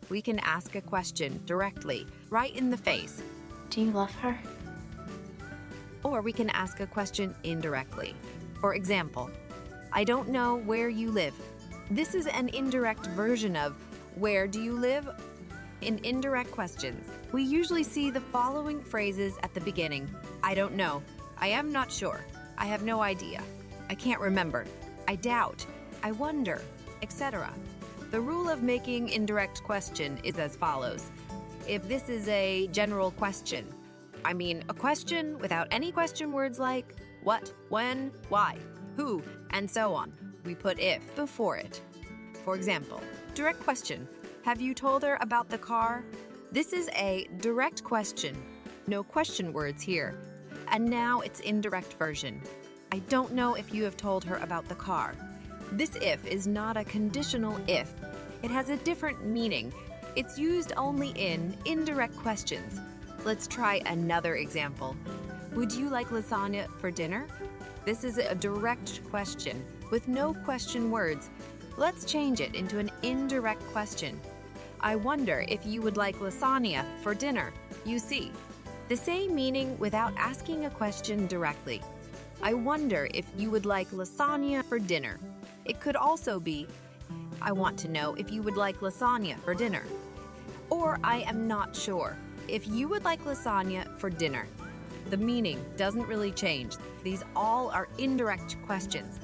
We can ask a question directly, right in the face. Do you love her? Or we can ask a question indirectly. For example, I don't know where you live. This is an indirect version of where do you live? In indirect questions, we usually see the following phrases at the beginning. I don't know. I am not sure. I have no idea. I can't remember. I doubt. I wonder, etc. The rule of making indirect question is as follows. If this is a general question, I mean a question without any question words like what, when, why, who, and so on, we put if before it. For example, direct question. Have you told her about the car? This is a direct question. No question words here. And now it's indirect version. I don't know if you have told her about the car. This if is not a conditional if. It has a different meaning. It's used only in indirect questions. Let's try another example. Would you like lasagna for dinner? This is a direct question with no question words. Let's change it into an indirect question. I wonder if you would like lasagna for dinner. You see, the same meaning without asking a question directly. I wonder if you would like lasagna for dinner. It could also be, I want to know if you would like lasagna for dinner. Or I am not sure if you would like lasagna for dinner. The meaning doesn't really change. These all are indirect questions.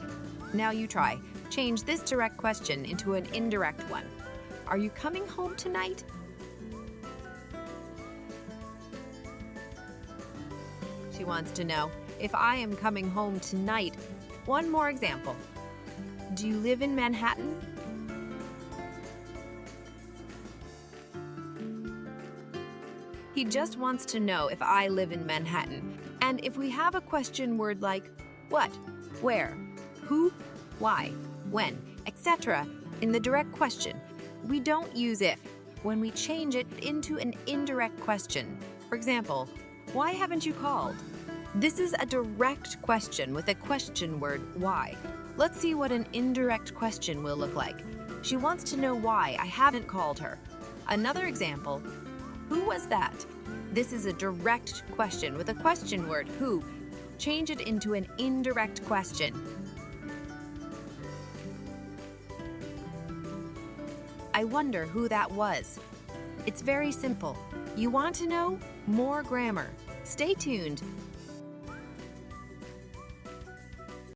Now you try. Change this direct question into an indirect one. Are you coming home tonight? She wants to know if I am coming home tonight. One more example. Do you live in Manhattan? He just wants to know if I live in Manhattan. And if we have a question word like what, where, who, why, when, etc. in the direct question, we don't use if when we change it into an indirect question. For example, why haven't you called? This is a direct question with a question word why. Let's see what an indirect question will look like. She wants to know why I haven't called her. Another example, who was that? This is a direct question with a question word who. Change it into an indirect question. I wonder who that was. It's very simple. You want to know? More grammar. Stay tuned.